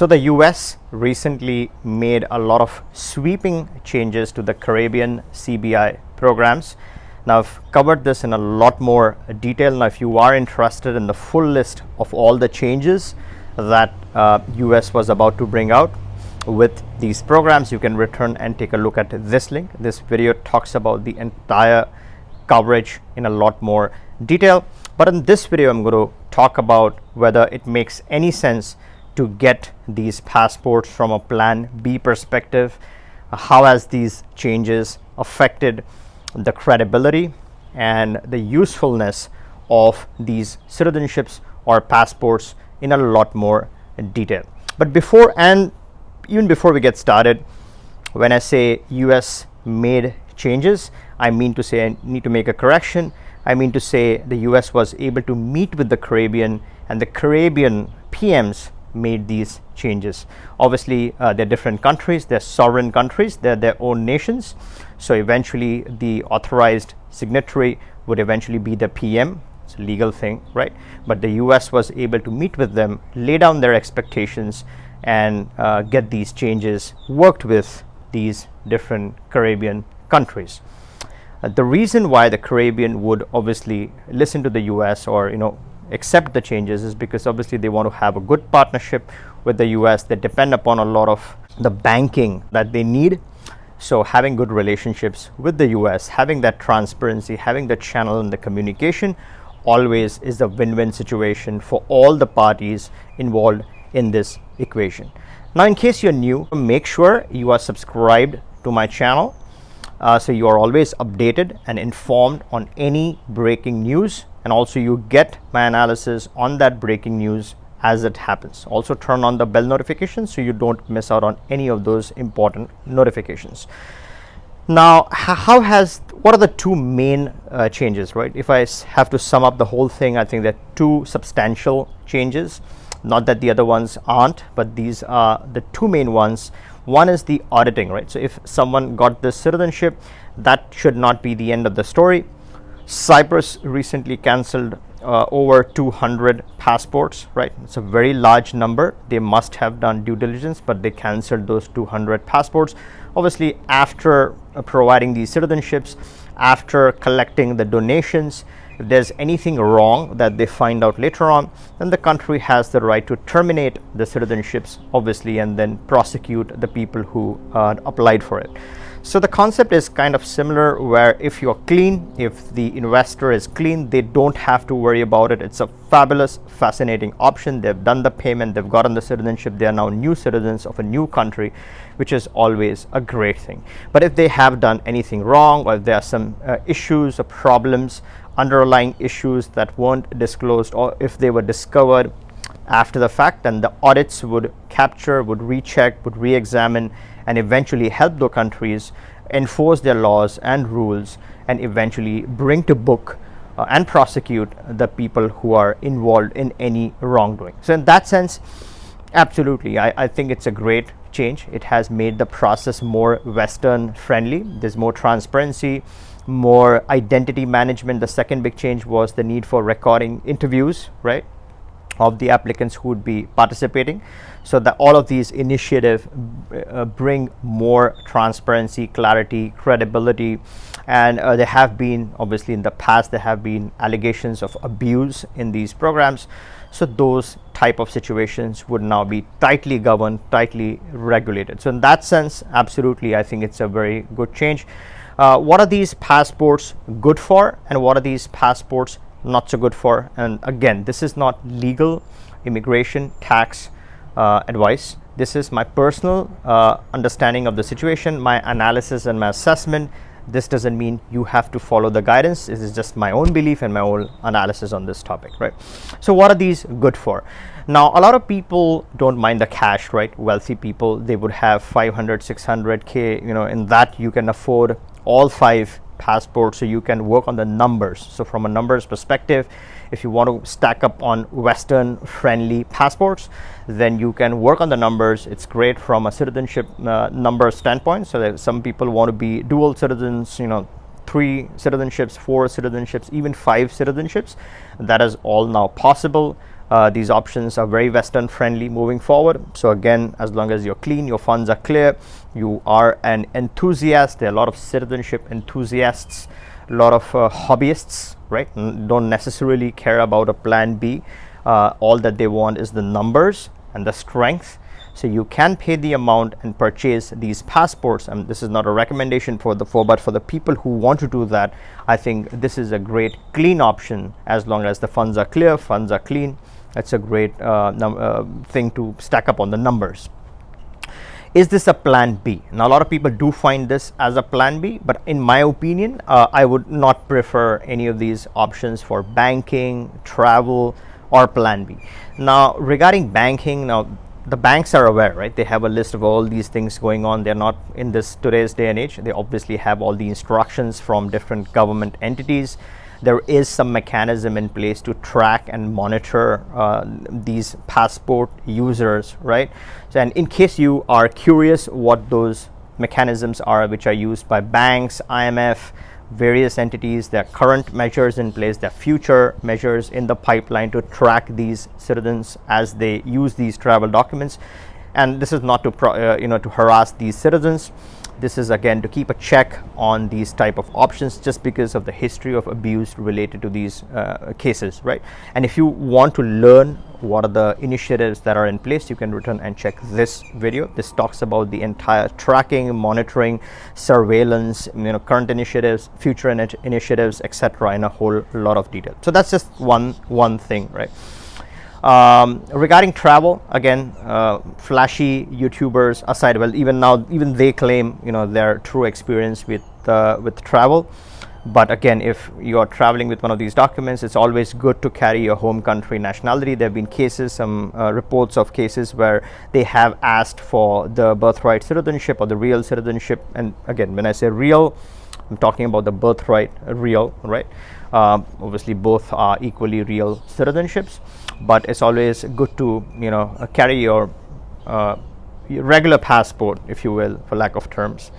So the US recently made a lot of sweeping changes to the Caribbean CBI programs. Now, I've covered this in a lot more detail. Now, if you are interested in the full list of all the changes that US was about to bring out with these programs, you can return and take a look at this link. This video talks about the entire coverage in a lot more detail. But in this video, I'm going to talk about whether it makes any sense to get these passports from a plan B perspective. How has these changes affected the credibility and the usefulness of these citizenships or passports in a lot more detail. But even before we get started, when I say US made changes, I mean to say I need to make a correction. I mean to say the US was able to meet with the Caribbean, and the Caribbean PMs made these changes. Obviously, they're different countries, they're sovereign countries, they're their own nations. So eventually the authorized signatory would eventually be the PM. It's a legal thing, right? But the US was able to meet with them, lay down their expectations, and get these changes worked with these different Caribbean countries. The reason why the Caribbean would obviously listen to the US or accept the changes is because obviously they want to have a good partnership with the US. They depend upon a lot of the banking that they need. So having good relationships with the US, having that transparency, having the channel and the communication always is a win-win situation for all the parties involved in this equation. Now, in case you're new, make sure you are subscribed to my channel so you are always updated and informed on any breaking news, and also you get my analysis on that breaking news as it happens. Also turn on the bell notifications so you don't miss out on any of those important notifications. Now, what are the two main changes, right? If I have to sum up the whole thing, I think there are two substantial changes. Not that the other ones aren't, but these are the two main ones. One is the auditing, right? So if someone got this citizenship, that should not be the end of the story. Cyprus recently cancelled over 200 passports, right? It's a very large number. They must have done due diligence, but they cancelled those 200 passports. Obviously, after providing these citizenships, after collecting the donations, if there's anything wrong that they find out later on, then the country has the right to terminate the citizenships, obviously, and then prosecute the people who applied for it. So the concept is kind of similar, where if you're clean, if the investor is clean, they don't have to worry about it. It's a fabulous, fascinating option. They've done the payment, they've gotten the citizenship, they are now new citizens of a new country, which is always a great thing. But if they have done anything wrong, or if there are some issues or problems, underlying issues that weren't disclosed, or if they were discovered after the fact, then the audits would capture, would recheck, would re-examine, and eventually help the countries enforce their laws and rules, and eventually bring to book and prosecute the people who are involved in any wrongdoing. So in that sense, absolutely, I think it's a great change. It has made the process more Western friendly. There's more transparency, more identity management. The second big change was the need for recording interviews, right, of the applicants who would be participating, so that all of these initiatives bring more transparency, clarity, credibility. And there have been, obviously in the past, there have been allegations of abuse in these programs. So those type of situations would now be tightly governed, tightly regulated. So in that sense, absolutely, I think it's a very good change. What are these passports good for, and what are these passports not so good for? And again, this is not legal immigration tax advice. This is my personal understanding of the situation, my analysis and my assessment. This doesn't mean you have to follow the guidance. This is just my own belief and my own analysis on this topic, right? So what are these good for? Now, a lot of people don't mind the cash, right? Wealthy people, they would have 500, 600K, in that you can afford all 5 passports, so you can work on the numbers. So from a numbers perspective, if you want to stack up on Western friendly passports, then you can work on the numbers. It's great from a citizenship number standpoint. So that some people want to be dual citizens, 3 citizenships, 4 citizenships, even 5 citizenships. That is all now possible. These options are very Western friendly moving forward. So again, as long as you're clean, your funds are clear, you are an enthusiast. There are a lot of citizenship enthusiasts, a lot of hobbyists, right? Don't necessarily care about a plan B. All that they want is the numbers and the strength. So you can pay the amount and purchase these passports. And this is not a recommendation but for the people who want to do that, I think this is a great clean option. As long as the funds are clear, funds are clean, it's a great thing to stack up on the numbers. Is this a plan B? Now, a lot of people do find this as a plan B, but in my opinion, I would not prefer any of these options for banking, travel, or plan B. Now, regarding banking, now the banks are aware, right? They have a list of all these things going on. They're not in this today's day and age. They obviously have all the instructions from different government entities. There is some mechanism in place to track and monitor these passport users, right? So, and in case you are curious what those mechanisms are, which are used by banks, IMF, various entities, there are current measures in place, there are future measures in the pipeline to track these citizens as they use these travel documents. And this is not to to harass these citizens. This is again to keep a check on these type of options, just because of the history of abuse related to these cases, right? And if you want to learn what are the initiatives that are in place, you can return and check this video. This talks about the entire tracking, monitoring, surveillance, current initiatives, future initiatives, etc., in a whole lot of detail. So that's just one thing, right? Regarding travel, again, flashy YouTubers aside, well, even they claim their true experience with travel. But again, if you are traveling with one of these documents, it's always good to carry your home country nationality. There have been cases, some reports of cases where they have asked for the birthright citizenship or the real citizenship. And again, when I say real, I'm talking about the birthright real, right? Obviously, both are equally real citizenships, but it's always good to carry your regular passport, if you will, for lack of terms.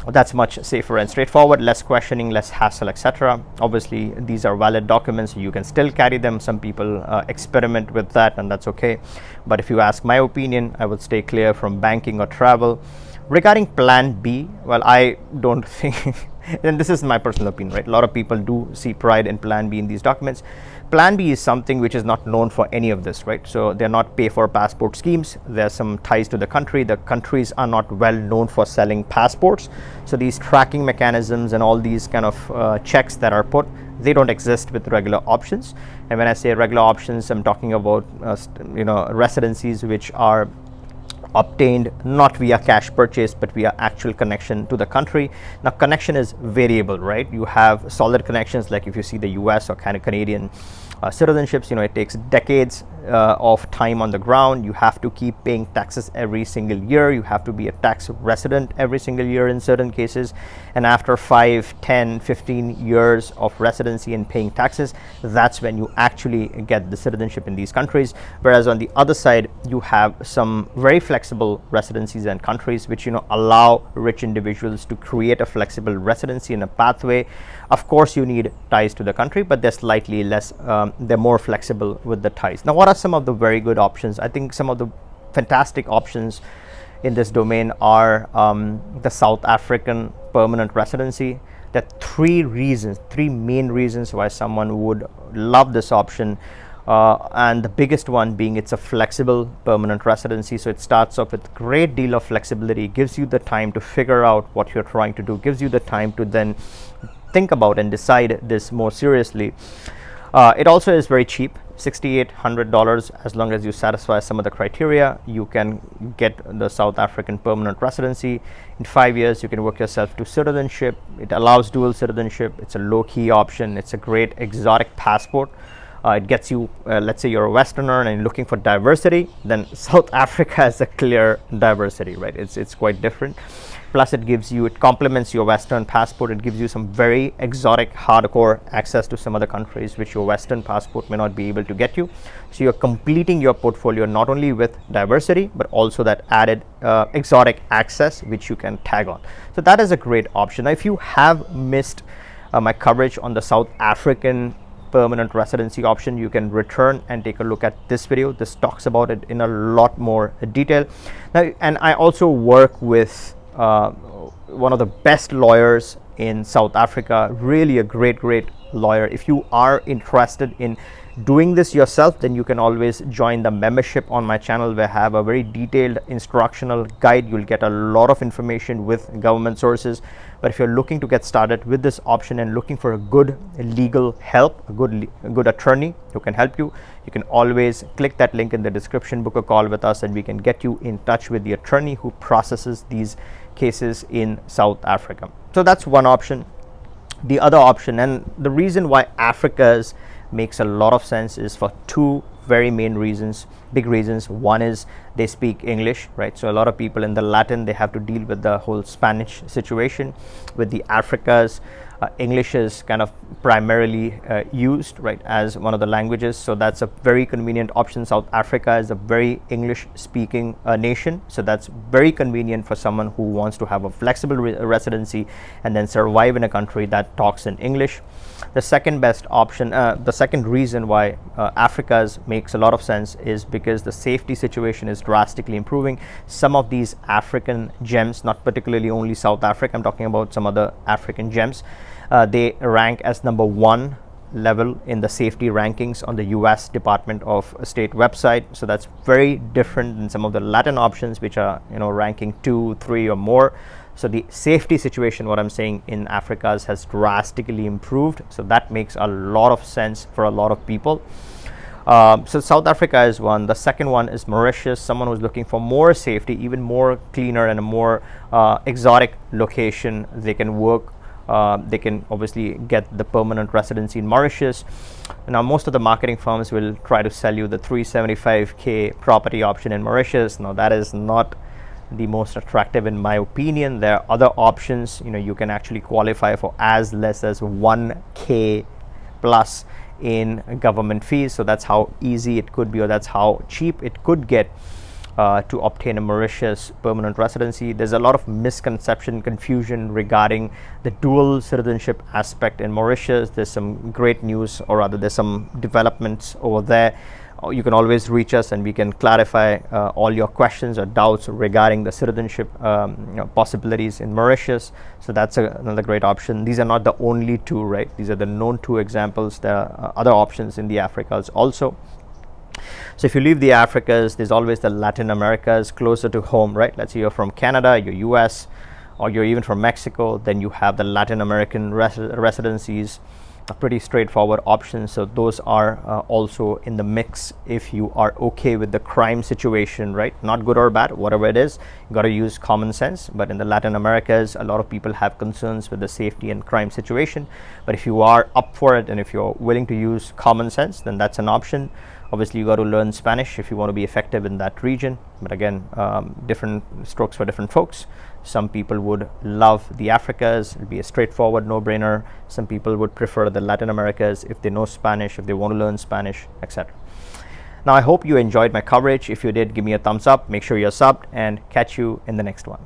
That's much safer and straightforward, less questioning, less hassle, etc. Obviously, these are valid documents, you can still carry them. Some people experiment with that, and that's okay. But if you ask my opinion, I would stay clear from banking or travel. Regarding plan B, well, I don't think, and this is my personal opinion, right? A lot of people do see pride in plan B in these documents. Plan B is something which is not known for any of this, right? So they're not pay for passport schemes. There's some ties to the country. The countries are not well known for selling passports. So these tracking mechanisms and all these kind of checks that are put, they don't exist with regular options. And when I say regular options, I'm talking about residencies which are obtained not via cash purchase but via actual connection to the country. Now, connection is variable, right? You have solid connections, like if you see the US or kind of Canadian citizenships, it takes decades of time on the ground. You have to keep paying taxes every single year. You have to be a tax resident every single year in certain cases. And after 5, 10, 15 years of residency and paying taxes, that's when you actually get the citizenship in these countries. Whereas on the other side, you have some very flexible residencies and countries which allow rich individuals to create a flexible residency and a pathway. Of course, you need ties to the country, but they're slightly less, they're more flexible with the ties. Now, what are some of the very good options? I think some of the fantastic options in this domain are the South African permanent residency. There are three main reasons why someone would love this option. And the biggest one being it's a flexible permanent residency. So it starts off with a great deal of flexibility, gives you the time to figure out what you're trying to do, gives you the time to then think about and decide this more seriously. It also is very cheap, $6,800. As long as you satisfy some of the criteria, you can get the South African permanent residency. In 5 years, you can work yourself to citizenship. It allows dual citizenship. It's a low-key option. It's a great exotic passport. It gets you, let's say you're a Westerner and you're looking for diversity, then South Africa has a clear diversity, right? It's quite different. Plus, it complements your Western passport. It gives you some very exotic, hardcore access to some other countries which your Western passport may not be able to get you. So you're completing your portfolio not only with diversity, but also that added exotic access which you can tag on. So that is a great option. Now, if you have missed my coverage on the South African permanent residency option, you can return and take a look at this video. This talks about it in a lot more detail. Now, and I also work with one of the best lawyers in South Africa, really a great lawyer. If you are interested in doing this yourself, then you can always join the membership on my channel, where I have a very detailed instructional guide. You'll get a lot of information with government sources. But if you're looking to get started with this option and looking for a good legal help, a good attorney who can help you, you can always click that link in the description, book a call with us, and we can get you in touch with the attorney who processes these cases in South Africa. So that's one option. The other option, and the reason why Africa's makes a lot of sense, is for two very main reasons, big reasons. One is they speak English, right? So a lot of people in the Latin, they have to deal with the whole Spanish situation. With the Africas, English is kind of primarily used, right, as one of the languages. So that's a very convenient option. South Africa is a very English speaking nation. So that's very convenient for someone who wants to have a flexible residency and then survive in a country that talks in English. The second best option, the second reason why Africa's makes a lot of sense, is because the safety situation is drastically improving. Some of these African gems, not particularly only South Africa, I'm talking about some other African gems, they rank as #1 level in the safety rankings on the US Department of State website. So that's very different than some of the Latin options, which are, you know, ranking 2, 3 or more. So the safety situation, what I'm saying, in Africa has drastically improved. So that makes a lot of sense for a lot of people. So South Africa is one. The second one is Mauritius. Someone who's looking for more safety, even more cleaner and a more exotic location. They can work. They can obviously get the permanent residency in Mauritius. Now, most of the marketing firms will try to sell you the 375K property option in Mauritius. Now, that is not the most attractive in my opinion. There are other options. You know, you can actually qualify for as less as 1K plus in government fees. So that's how easy it could be, or that's how cheap it could get to obtain a Mauritius permanent residency. There's a lot of misconception, confusion regarding the dual citizenship aspect in Mauritius. There's some great news, or rather there's some developments over there. You can always reach us and we can clarify all your questions or doubts regarding the citizenship possibilities in Mauritius. So that's another great option. These are not the only two, right? These are the known two examples. There are other options in the Africas also. So if you leave the Africas, there's always the Latin Americas closer to home, right? Let's say you're from Canada, you're US, or you're even from Mexico, then you have the Latin American residencies, a pretty straightforward option. So those are also in the mix if you are okay with the crime situation, right? Not good or bad, whatever it is, you got to use common sense. But in the Latin Americas, a lot of people have concerns with the safety and crime situation. But if you are up for it and if you're willing to use common sense, then that's an option. Obviously, you got to learn Spanish if you want to be effective in that region. But again, different strokes for different folks. Some people would love the Africas. It'll be a straightforward no-brainer. Some people would prefer the Latin Americas if they know Spanish, if they want to learn Spanish, etc. Now, I hope you enjoyed my coverage. If you did, give me a thumbs up. Make sure you're subbed, and catch you in the next one.